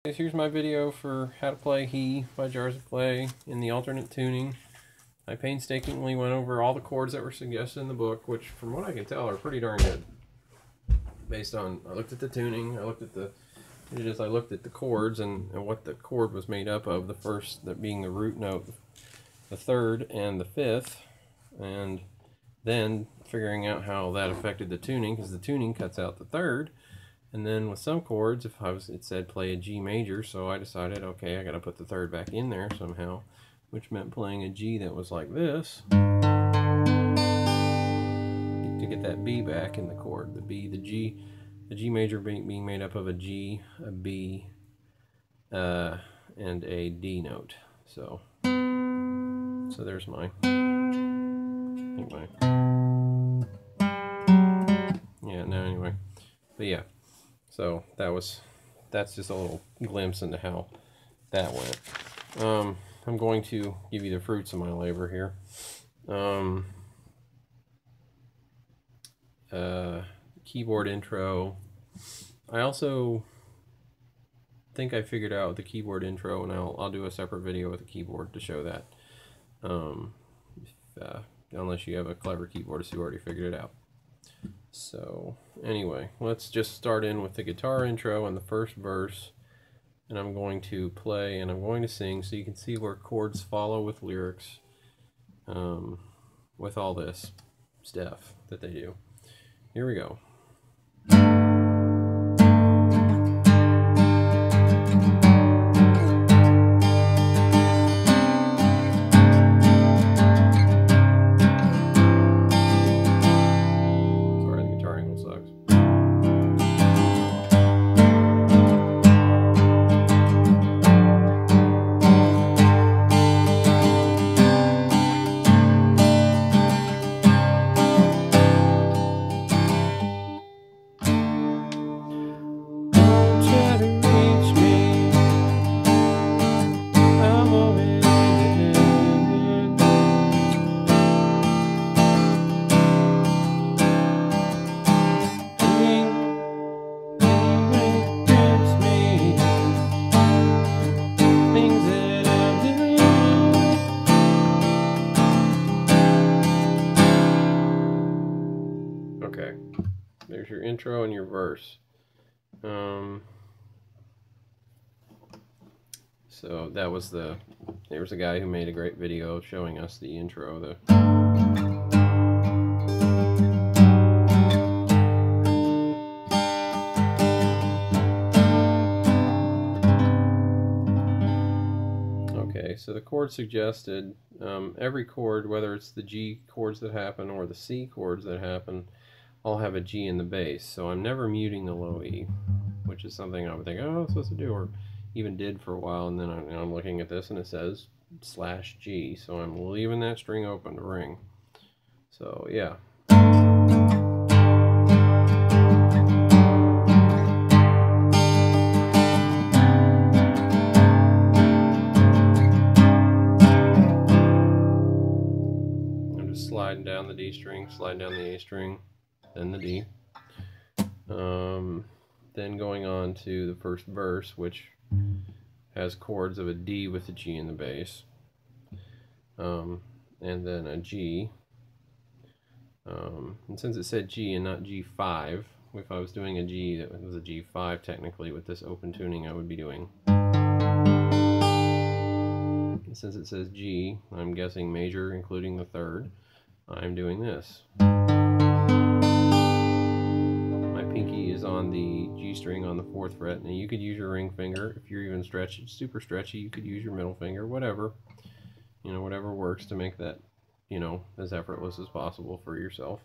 Here's my video for how to play He by Jars of Clay in the alternate tuning. I painstakingly went over all the chords that were suggested in the book, which from what I can tell are pretty darn good. Based on, I looked at the tuning, I looked at the chords and what the chord was made up of, the first that being the root note, the third and the fifth, and then figuring out how that affected the tuning, because the tuning cuts out the third. And then with some chords, it said play a G major, so I decided, okay, I got to put the third back in there somehow, which meant playing a G that was like this to get that B back in the chord. The G major being made up of a G, a B, and a D note. So there's my, anyway, but yeah. So that's just a little glimpse into how that went. I'm going to give you the fruits of my labor here. Keyboard intro. I also think I figured out the keyboard intro, and I'll do a separate video with the keyboard to show that. Unless you have a clever keyboardist who already figured it out. So anyway, let's just start in with the guitar intro and the first verse, and I'm going to play and I'm going to sing so you can see where chords follow with lyrics, with all this stuff that they do. Here we go. Okay, there's your intro and your verse. So that was there was a guy who made a great video showing us the intro. Okay, so the chord suggested, every chord, whether it's the G chords that happen or the C chords that happen, all have a G in the bass. So I'm never muting the low E, which is something I would think, oh, I'm supposed to do, or even did for a while, and then I'm looking at this and it says /G, so I'm leaving that string open to ring. So yeah. I'm just sliding down the D string, sliding down the A string, then the D. Then going on to the first verse, which has chords of a D with a G in the bass, and then a G. And since it said G and not G5, if I was doing a G that was a G5 technically with this open tuning, I would be doing. And since it says G, I'm guessing major including the third, I'm doing this. Pinky is on the G string on the 4th fret, and you could use your ring finger. If you're even super stretchy, you could use your middle finger, whatever, whatever works to make that, as effortless as possible for yourself.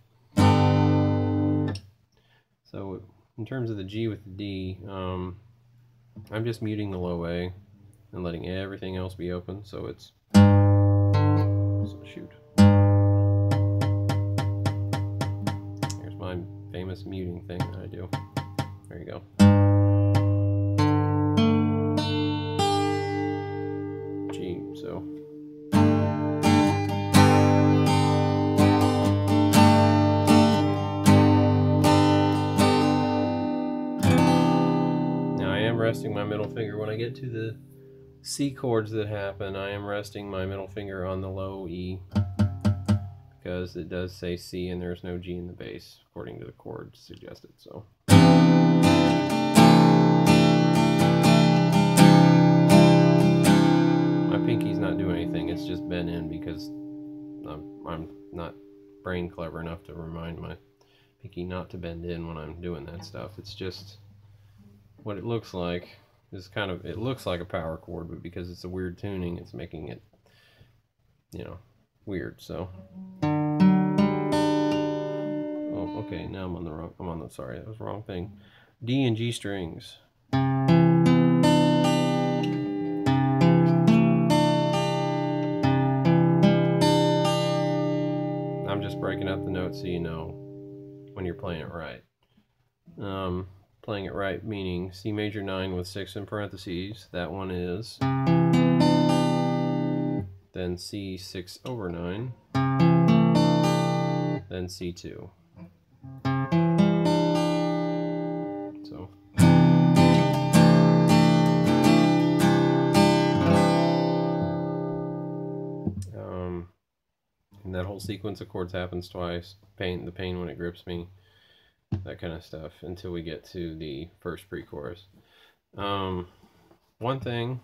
So in terms of the G with the D, I'm just muting the low A and letting everything else be open, so it's, shoot. Here's my famous muting thing that I do. There you go. G, so. resting my middle finger. When I get to the C chords that happen, I am resting my middle finger on the low E, because it does say C and there's no G in the bass, according to the chord suggested. So my pinky's not doing anything, it's just bent in because I'm not brain clever enough to remind my pinky not to bend in when I'm doing that stuff. It's just what it looks like. Is kind of, it looks like a power chord, but because it's a weird tuning, it's making it, you know, weird. So oh, okay, now I'm on the wrong, sorry, that was the wrong thing. D and G strings. I'm just breaking up the notes so you know when you're playing it right. Playing it right meaning C major 9 with 6 in parentheses. That one is. Then C 6 over 9. Then C2. So. And that whole sequence of chords happens twice. The pain when it grips me. That kind of stuff until we get to the first pre-chorus. One thing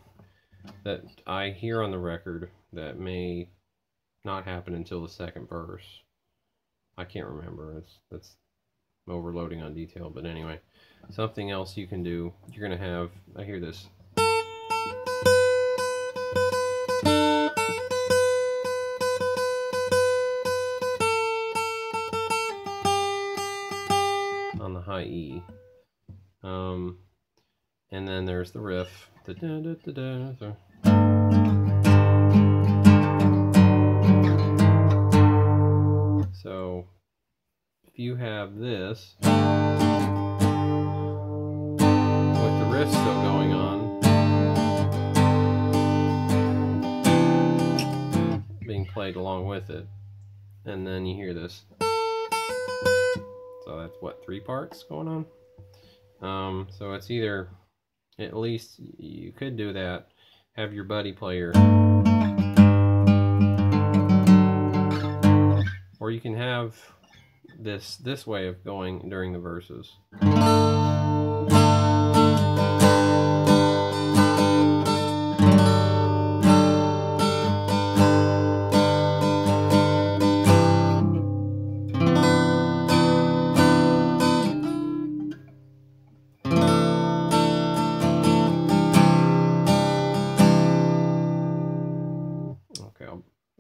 that I hear on the record that may not happen until the second verse, I can't remember, that's overloading on detail, but anyway, something else you can do, you're gonna have, I hear this. On the high E, and then there's the riff. So if you have this with the riff still going on, being played along with it, and then you hear this. So that's what, 3 parts going on? So it's either, at least you could do that, have your buddy player, or you can have this way of going during the verses.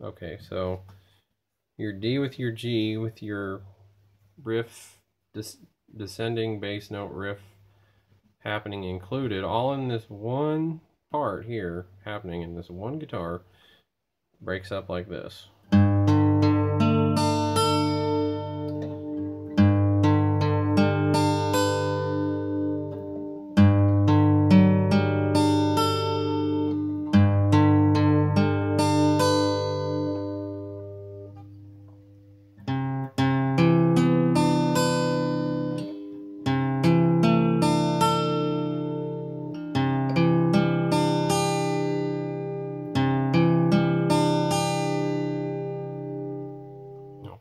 Okay, so your D with your G with your riff, descending bass note riff happening included, all in this one part here, happening in this one guitar, breaks up like this.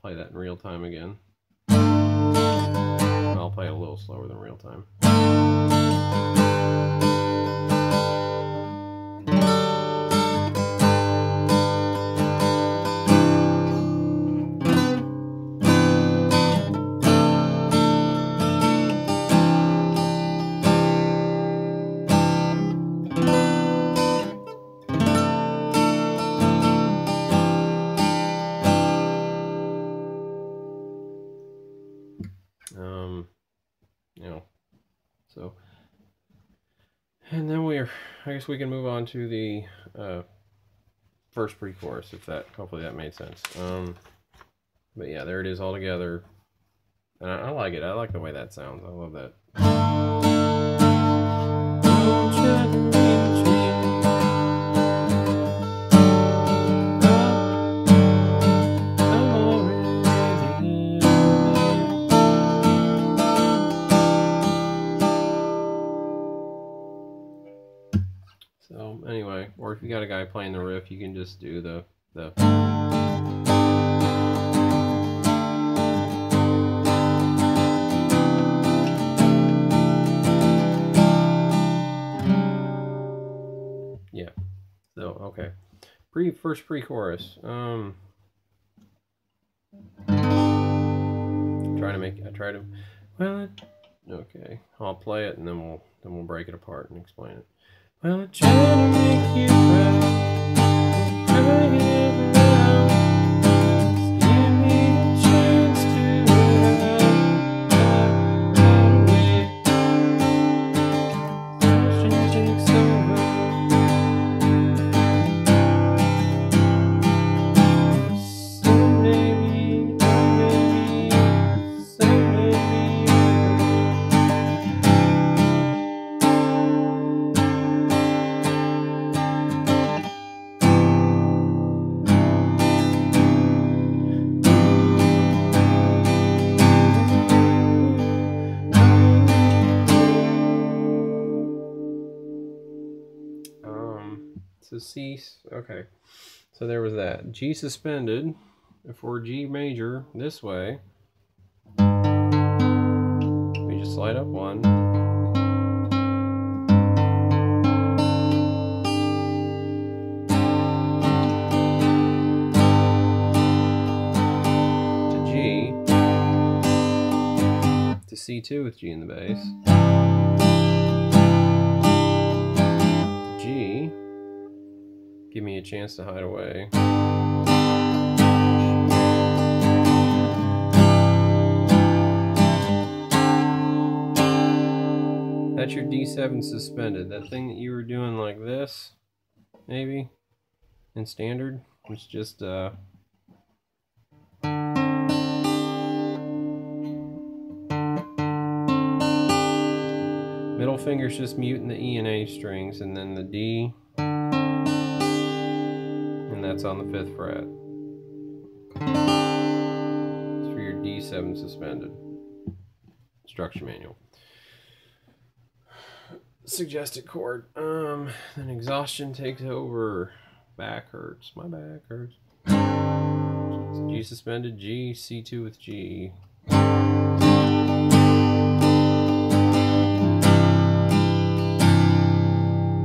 Play that in real time again. I'll play it a little slower than real time. You know, so, and then I guess we can move on to the first pre-chorus, if that, hopefully that made sense. But yeah, there it is all together, and I like it. I like the way that sounds. I love that. So anyway, or if you got a guy playing the riff, you can just do the yeah. So okay, first pre-chorus. Okay, I'll play it and then we'll break it apart and explain it. Well, I try to make you proud. Just give me a chance to So C, okay, so there was that. G suspended for G major this way. We just slide up one. To G. To C2 with G in the bass. G. Give me a chance to hide away. That's your D7 suspended. That thing that you were doing like this, maybe, in standard, was just middle finger's just muting the E and A strings, and then the D. And that's on the 5th fret. It's for your D7 suspended. Instruction manual. Suggested chord. Then exhaustion takes over. Back hurts. My back hurts. G suspended, G, C2 with G.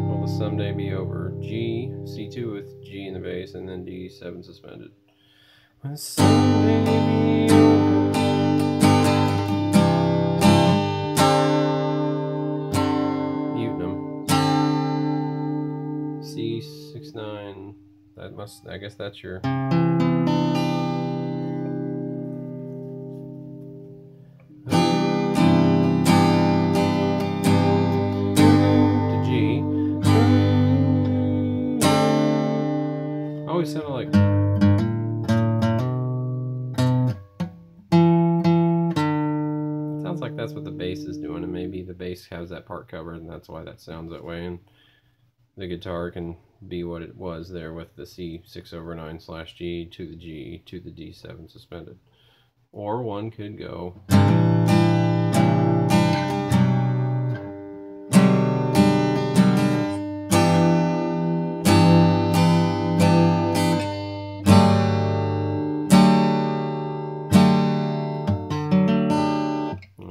Will the someday be over? G, C2 with G in the bass, and then D7 suspended. Will someday be over? Muting them. C69. That must, I guess that's your. Always sounded like sounds like that's what the bass is doing, and maybe the bass has that part covered and that's why that sounds that way, and the guitar can be what it was there with the C6/9/G to the G to the D7 suspended. Or one could go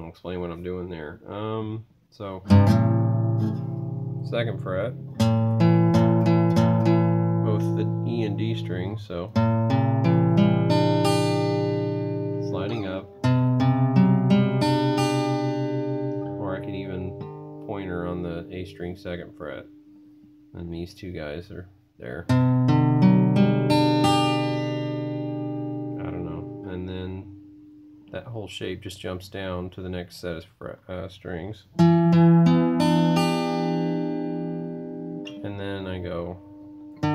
explain what I'm doing there. So 2nd fret, both the E and D strings, so sliding up, or I could even pointer on the A string 2nd fret, and these two guys are there. I don't know, and then that whole shape just jumps down to the next set of strings. And then I go, you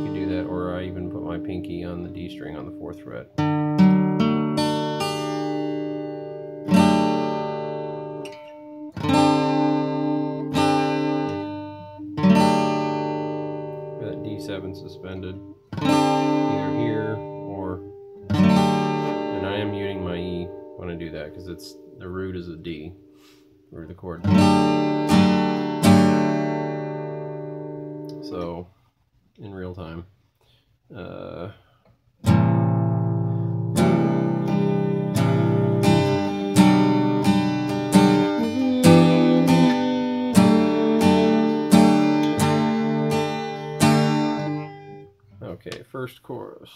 can do that, or I even put my pinky on the D string on the 4th fret. That D7 suspended, either here or. And I am muting my E when I do that because it's the root is a D, or the chord. so in real time. Okay, first chorus.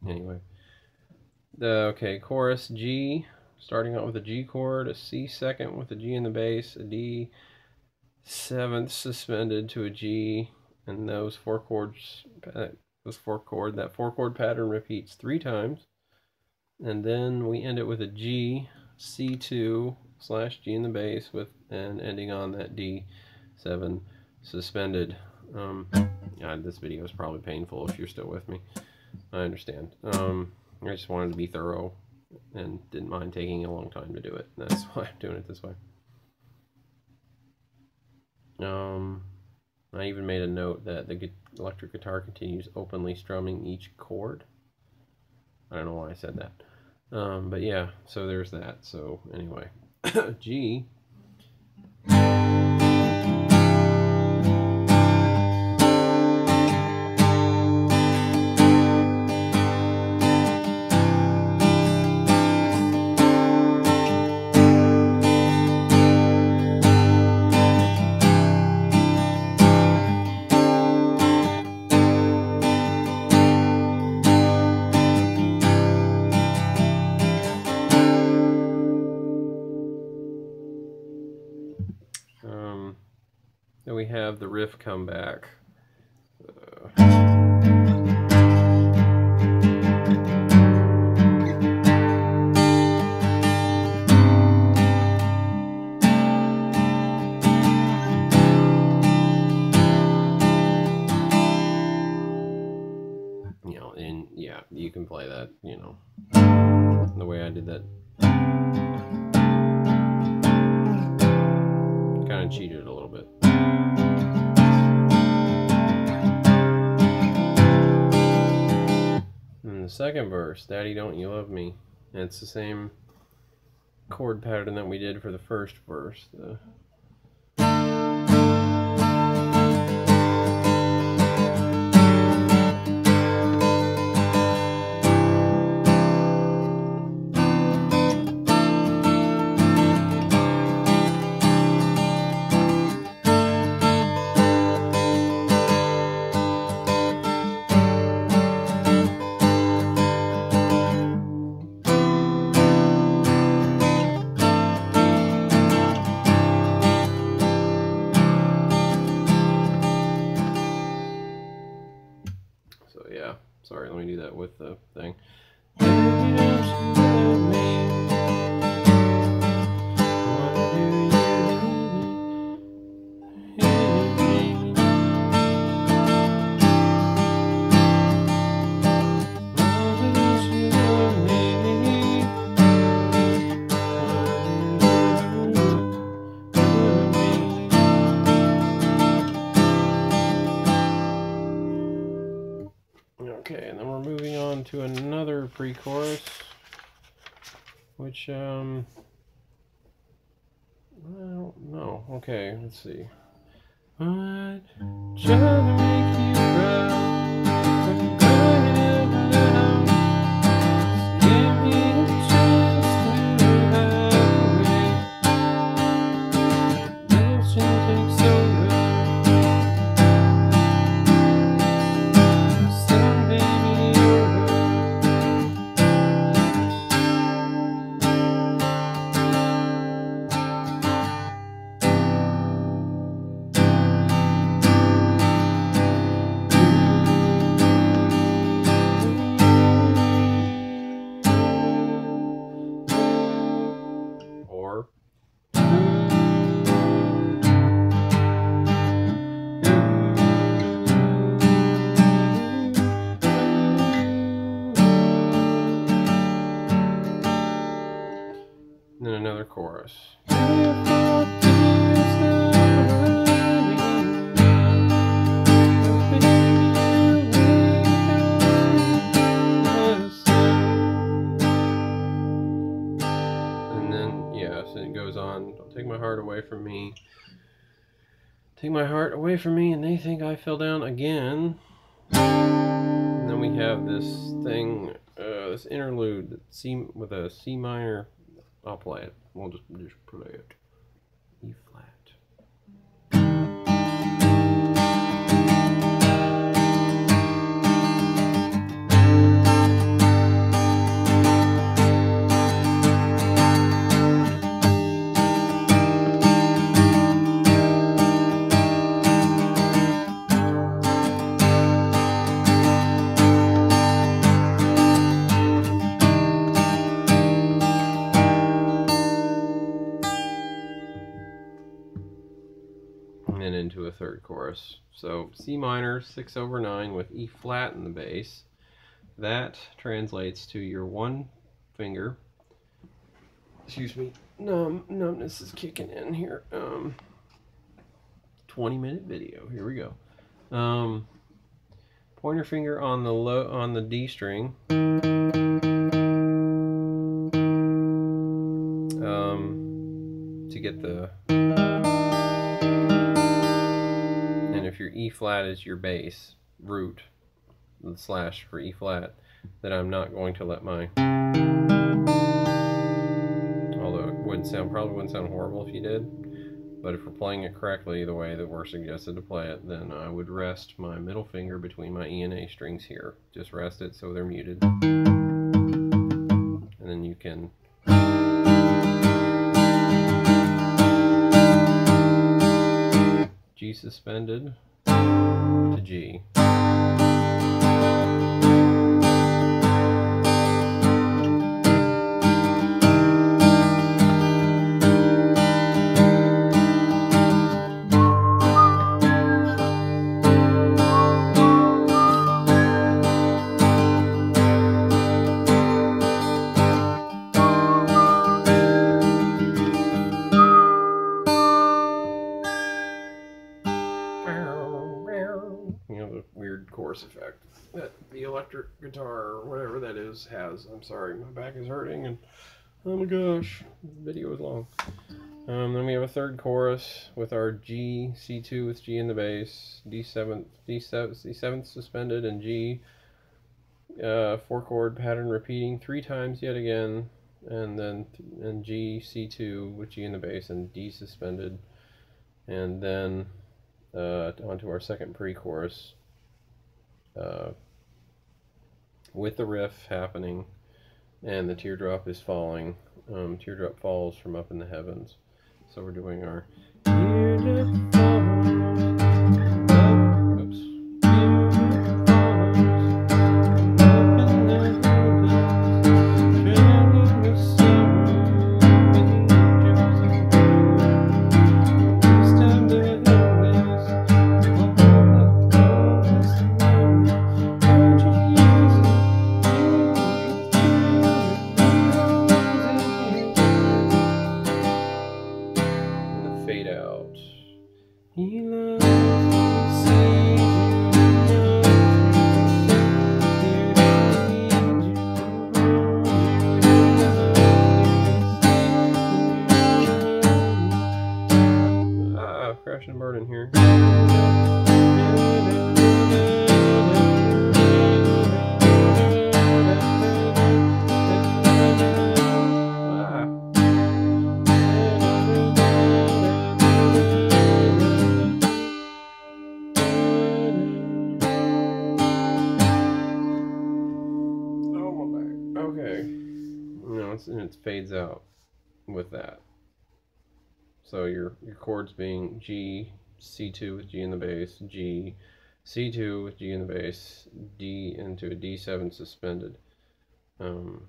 Anyway, okay, chorus G, starting out with a G chord, a C second with a G in the bass, a D seventh suspended to a G, and those four chords, that four chord pattern repeats 3 times, and then we end it with a G, C2 / G in the bass with, and ending on that D7 suspended. Yeah, this video is probably painful if you're still with me. I understand. I just wanted to be thorough and didn't mind taking a long time to do it. That's why I'm doing it this way. I even made a note that the electric guitar continues openly strumming each chord. I don't know why I said that. But yeah, so there's that. So anyway, G. Then we have the riff come back. You know, and yeah, you can play that, you know, the way I did that. Kind of cheated a little bit. And the second verse, Daddy Don't You Love Me, and it's the same chord pattern that we did for the first verse. So yeah, sorry, let me do that with the thing. Okay, and then we're moving on to another pre-chorus, which, I don't know. Okay, let's see. I'd try to make you proud, but you're crying out loud. Give me a chance to have a way. Motion takes over. Take my heart away from me, and they think I fell down again. And then we have this thing, this interlude with a C minor. I'll play it. We'll just play it. E flat. And into a third chorus. So C minor 6/9 with E flat in the bass. That translates to your one finger. Excuse me, numbness is kicking in here. 20-minute video. Here we go. Pointer finger on the D string. To get the. If your E flat is your bass root, the slash for E flat, then I'm not going to let my, although it probably wouldn't sound horrible if you did, but if we're playing it correctly the way that we're suggested to play it, then I would rest my middle finger between my E and A strings here. Just rest it so they're muted. And then you can G suspended to G. Chorus effect that the electric guitar or whatever that is has. I'm sorry, my back is hurting, and oh my gosh, the video is long. Then we have a third chorus with our G, C2 with G in the bass, D7 suspended, and G, 4-chord pattern repeating 3 times yet again, and then G, C2 with G in the bass and D suspended, and then onto our second pre-chorus. With the riff happening and the teardrop is falling. Teardrop falls from up in the heavens. So we're doing our teardrop falls. Oops. Fade out. He loves to see crash and burn in here. And it fades out with that. So your chords being G, C2 with G in the bass, G, C2 with G in the bass, D into a D7 suspended. And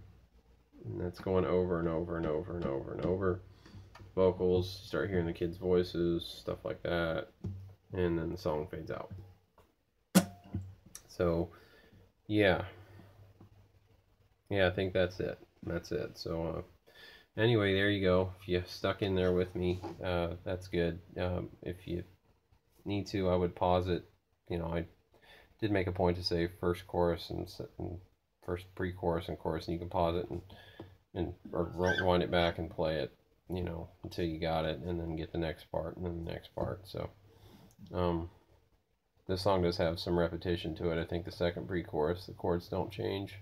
that's going over and over and over and over and over. Vocals, start hearing the kids' voices, stuff like that, and then the song fades out. So yeah, I think that's it. So anyway, there you go. If you stuck in there with me, that's good. If you need to, I would pause it. You know, I did make a point to say first chorus and first pre-chorus and chorus, and you can pause it and or rewind it back and play it, you know, until you got it, and then get the next part and then the next part. So This song does have some repetition to it. I think the second pre-chorus, the chords don't change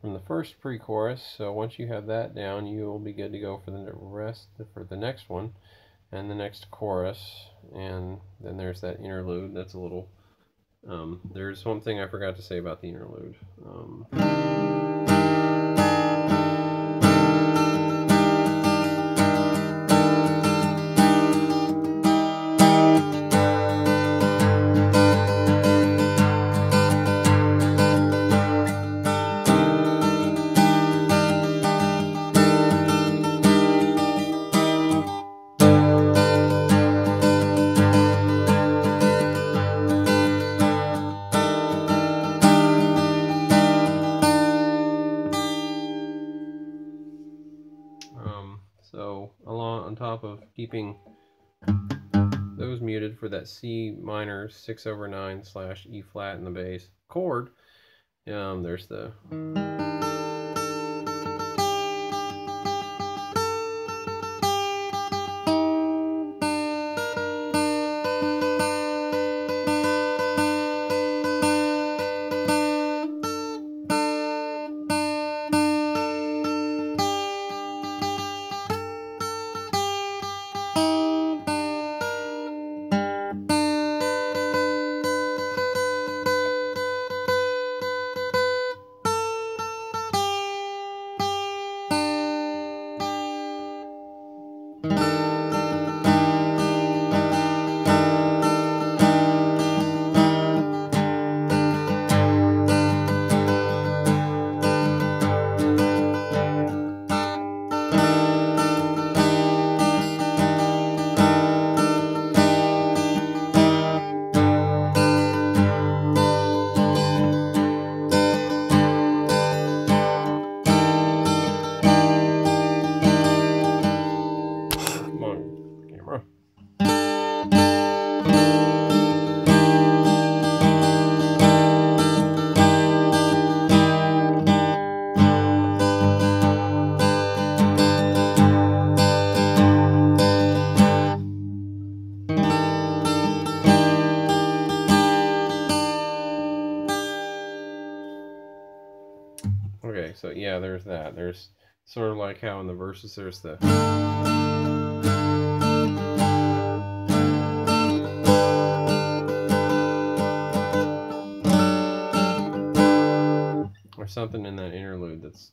from the first pre-chorus, so once you have that down, you will be good to go for the next one and the next chorus. And then there's that interlude. That's a little there's one thing I forgot to say about the interlude. So on top of keeping those muted for that C minor 6/9 / E flat in the bass chord, there's the Okay, so yeah, there's that. There's sort of like how in the verses there's the or something in that interlude that's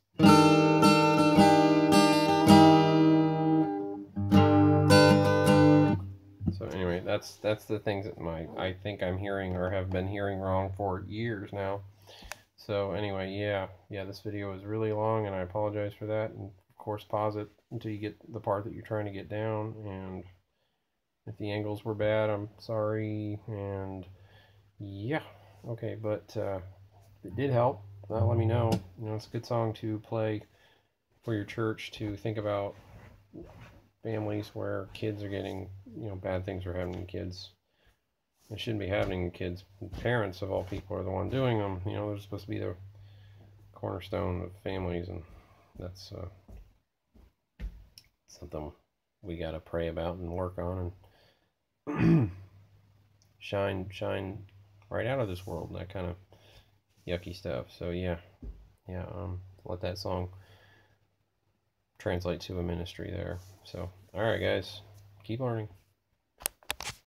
so anyway, that's the things that I think I'm hearing or have been hearing wrong for years now. So anyway, yeah, this video is really long, and I apologize for that. And of course, pause it until you get the part that you're trying to get down. And if the angles were bad, I'm sorry. And yeah, okay, but if it did help, let me know. You know, it's a good song to play for your church, to think about families where kids are getting, bad things are happening to kids. It shouldn't be happening to kids. Parents, of all people, are the one doing them. They're supposed to be the cornerstone of families, and that's something we got to pray about and work on and shine right out of this world, that kind of yucky stuff. So yeah, let that song translate to a ministry there. So all right, guys, keep learning.